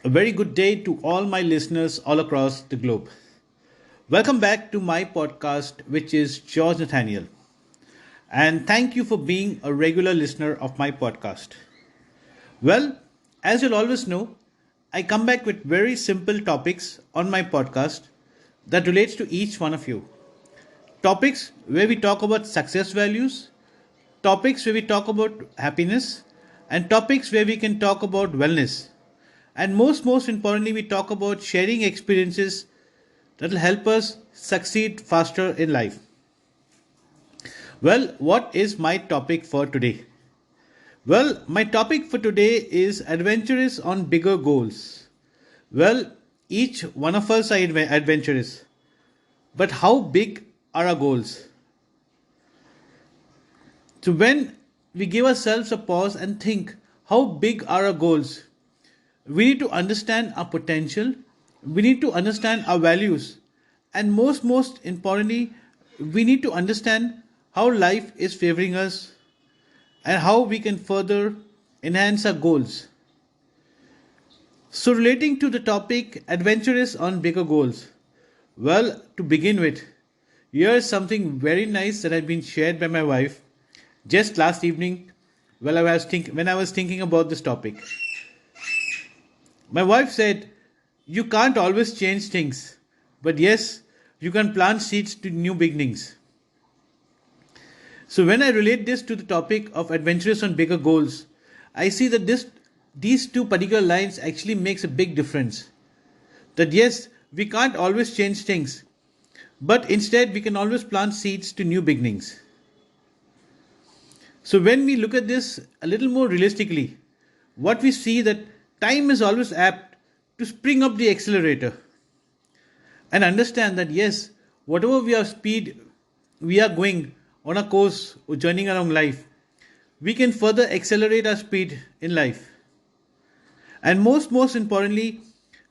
A very good day to all my listeners all across the globe. Welcome back to my podcast, which is George Nathaniel. And thank you for being a regular listener of my podcast. Well, as you'll always know, I come back with very simple topics on my podcast that relates to each one of you. Topics where we talk about success values, topics where we talk about happiness, and topics where we can talk about wellness. And most importantly, we talk about sharing experiences that will help us succeed faster in life. Well, what is my topic for today? Well, my topic for today is adventurous on bigger goals. Well, each one of us are adventurous, but how big are our goals? So, when we give ourselves a pause and think, how big are our goals? We need to understand our potential, we need to understand our values, and most importantly, we need to understand how life is favoring us and how we can further enhance our goals. So, relating to the topic adventurous on bigger goals, well, to begin with, here's something very nice that had been shared by my wife just last evening when I was thinking about this topic. My wife said, "You can't always change things, but yes, you can plant seeds to new beginnings." So, when I relate this to the topic of adventurous on bigger goals, I see that these two particular lines actually makes a big difference. That yes, we can't always change things, but instead we can always plant seeds to new beginnings. So, when we look at this a little more realistically, what we see that time is always apt to spring up the accelerator and understand that yes, whatever we are going on a course or journeying along life, we can further accelerate our speed in life. And most importantly,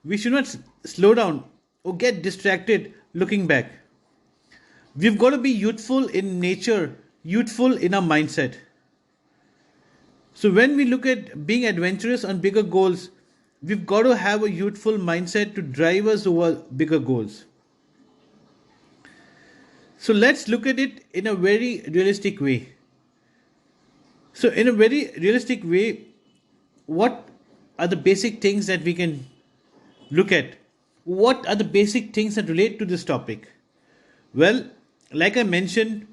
we should not slow down or get distracted looking back. We've got to be youthful in nature, youthful in our mindset. So when we look at being adventurous on bigger goals, we've got to have a youthful mindset to drive us over bigger goals. So let's look at it in a very realistic way. So in a very realistic way, what are the basic things that we can look at? What are the basic things that relate to this topic? Well, like I mentioned,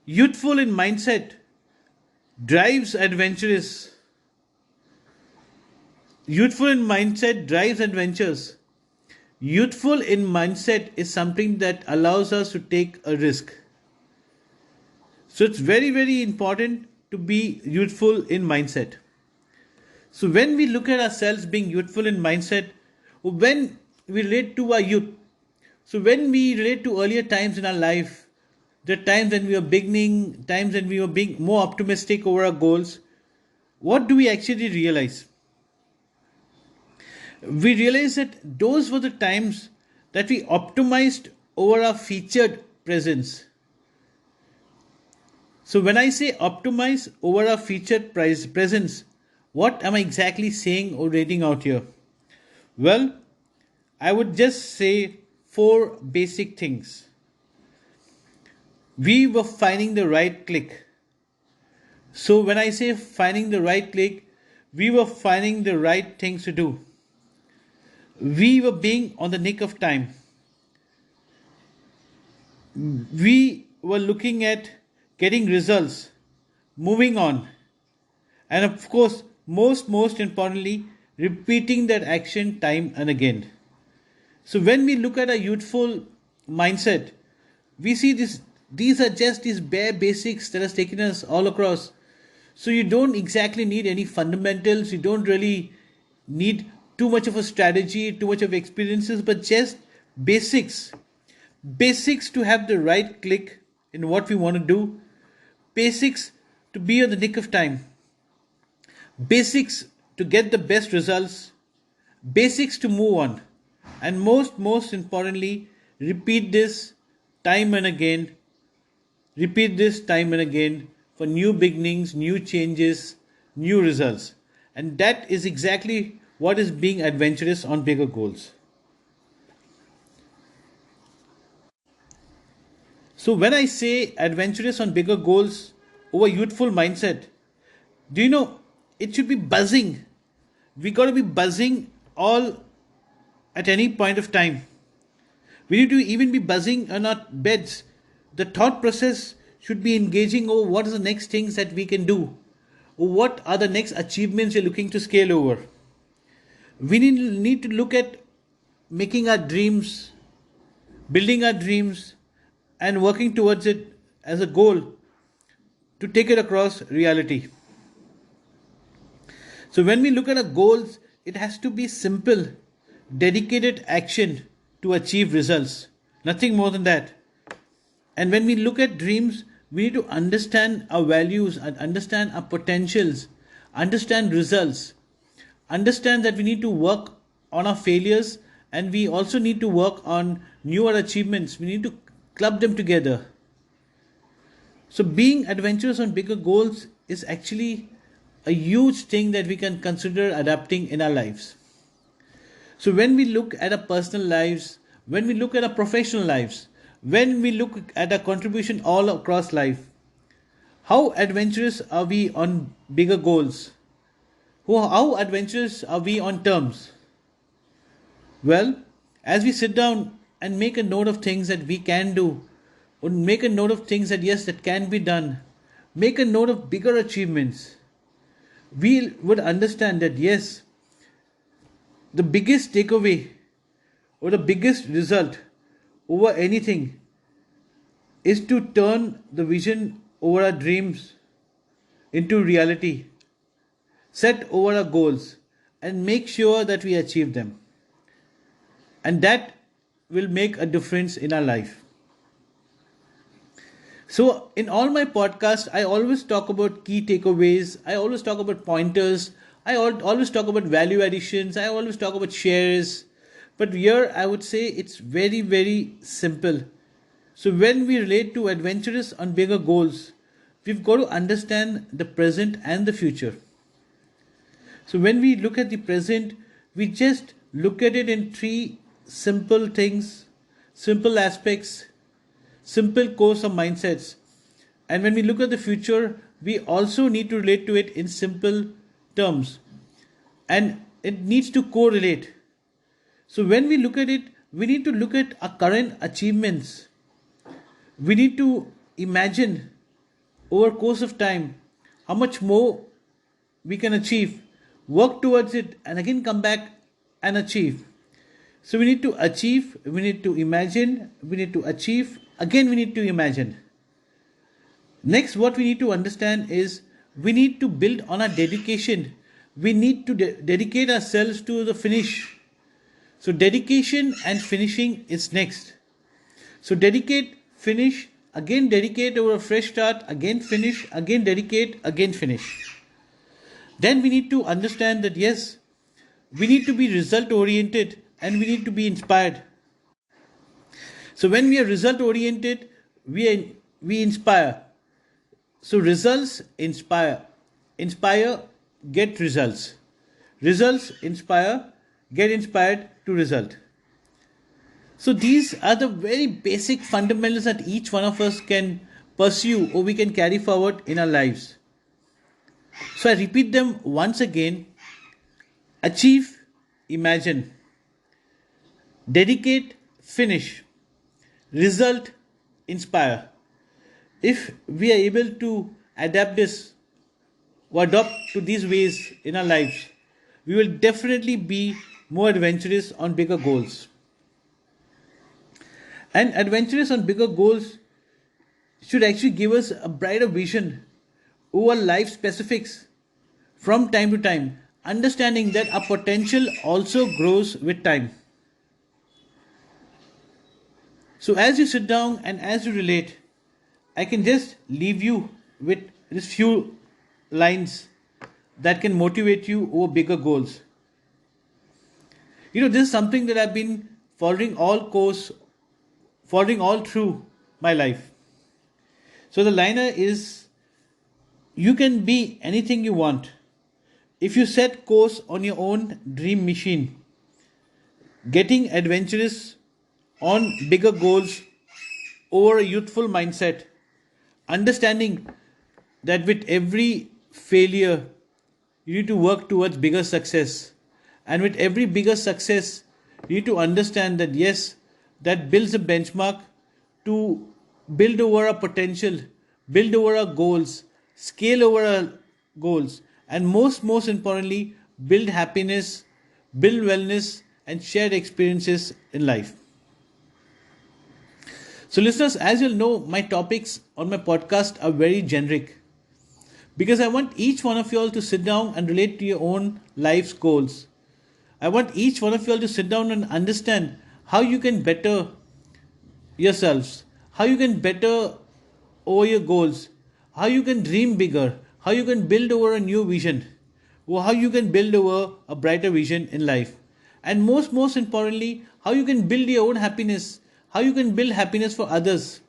youthful in mindset drives adventurous. Youthful in mindset drives adventures. Youthful in mindset is something that allows us to take a risk. So it's very important to be youthful in mindset. So when we look at ourselves being youthful in mindset, when we relate to our youth, so when we relate to earlier times in our life, the times when we were beginning, times when we were being more optimistic over our goals, what do we actually realize? We realize that those were the times that we optimized over our featured presence. So when I say optimize over our featured presence, what am I exactly saying or rating out here? Well, I would just say four basic things. We were finding the right click. So when I say finding the right click, we were finding the right things to do. We were being on the nick of time. We were looking at getting results, moving on, and of course, most importantly, repeating that action time and again. So when we look at a youthful mindset, we see these are just these bare basics that has taken us all across. So you don't exactly need any fundamentals, you don't really need too much of a strategy, too much of experiences, but just basics. Basics to have the right click in what we want to do, basics to be on the nick of time, basics to get the best results, basics to move on, and most importantly, repeat this time and again, repeat this time and again for new beginnings, new changes, new results. And that is exactly what is being adventurous on bigger goals. So when I say adventurous on bigger goals over youthful mindset, do you know it should be buzzing? We got to be buzzing all at any point of time. We need to even be buzzing on our beds. The thought process should be engaging over what are the next things that we can do, or what are the next achievements you're looking to scale over. We need to look at making our dreams, building our dreams, and working towards it as a goal to take it across reality. So when we look at our goals, it has to be simple, dedicated action to achieve results. Nothing more than that. And when we look at dreams, we need to understand our values and understand our potentials, understand results, understand that we need to work on our failures and we also need to work on newer achievements. We need to club them together. So, being adventurous on bigger goals is actually a huge thing that we can consider adapting in our lives. So, when we look at our personal lives, when we look at our professional lives, when we look at our contribution all across life, how adventurous are we on bigger goals? How adventurous are we on terms? Well, as we sit down and make a note of things that we can do, or make a note of things that yes, that can be done, make a note of bigger achievements, we would understand that yes, the biggest takeaway or the biggest result over anything is to turn the vision over our dreams into reality, set over our goals, and make sure that we achieve them. And that will make a difference in our life. So, in all my podcasts, I always talk about key takeaways, I always talk about pointers, always talk about value additions, I always talk about shares. But here, I would say it's very, very simple. So, when we relate to adventurous on bigger goals, we've got to understand the present and the future. So, when we look at the present, we just look at it in three simple things, simple aspects, simple course of mindsets. And when we look at the future, we also need to relate to it in simple terms. And it needs to correlate. So when we look at it, we need to look at our current achievements. We need to imagine over course of time how much more we can achieve, work towards it, and again come back and achieve. So we need to achieve, we need to imagine, we need to achieve, again we need to imagine. Next, what we need to understand is we need to build on our dedication. We need to dedicate ourselves to the finish. So dedication and finishing is next. So dedicate, finish, again dedicate over a fresh start, again finish, again dedicate, again finish. Then we need to understand that yes, we need to be result oriented and we need to be inspired. So when we are result oriented, we inspire. So results inspire. Inspire, get results. Results inspire, get inspired to result. So these are the very basic fundamentals that each one of us can pursue or we can carry forward in our lives. So I repeat them once again. Achieve, imagine. Dedicate, finish. Result, inspire. If we are able to adapt this or adopt to these ways in our lives, we will definitely be more adventurous on bigger goals. And adventurous on bigger goals should actually give us a brighter vision over life specifics from time to time, understanding that our potential also grows with time. So, as you sit down and as you relate, I can just leave you with this few lines that can motivate you over bigger goals. This is something that I've been following all through my life. So the liner is, you can be anything you want If you set course on your own dream machine, getting adventurous on bigger goals over a youthful mindset, understanding that with every failure you need to work towards bigger success, and with every bigger success you need to understand that yes, that builds a benchmark to build over our potential, build over our goals, scale over our goals, and most importantly, build happiness, build wellness, and shared experiences in life. So, listeners, as you'll know, my topics on my podcast are very generic because I want each one of you all to sit down and relate to your own life's goals. I want each one of you all to sit down and understand how you can better yourselves, how you can better over your goals, how you can dream bigger, how you can build over a new vision, or how you can build over a brighter vision in life. And most importantly, how you can build your own happiness, how you can build happiness for others,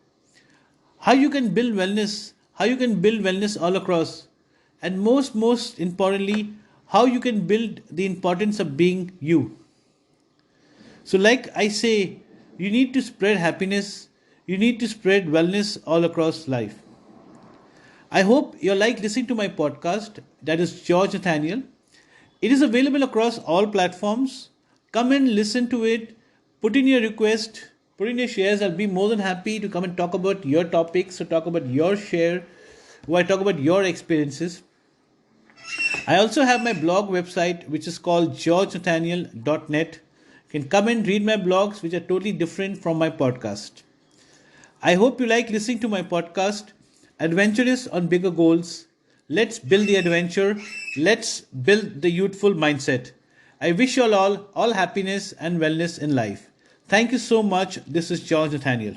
how you can build wellness, how you can build wellness all across, and most importantly, how you can build the importance of being you. So, like I say, you need to spread happiness, you need to spread wellness all across life. I hope you like listening to my podcast, that is George Nathaniel. It is available across all platforms. Come and listen to it, put in your request, put in your shares. I'll be more than happy to come and talk about your topics, to talk about your share, or I talk about your experiences. I also have my blog website which is called georgenathaniel.net. You can come and read my blogs which are totally different from my podcast. I hope you like listening to my podcast, Adventurous on Bigger Goals. Let's build the adventure. Let's build the youthful mindset. I wish you all happiness and wellness in life. Thank you so much. This is George Nathaniel.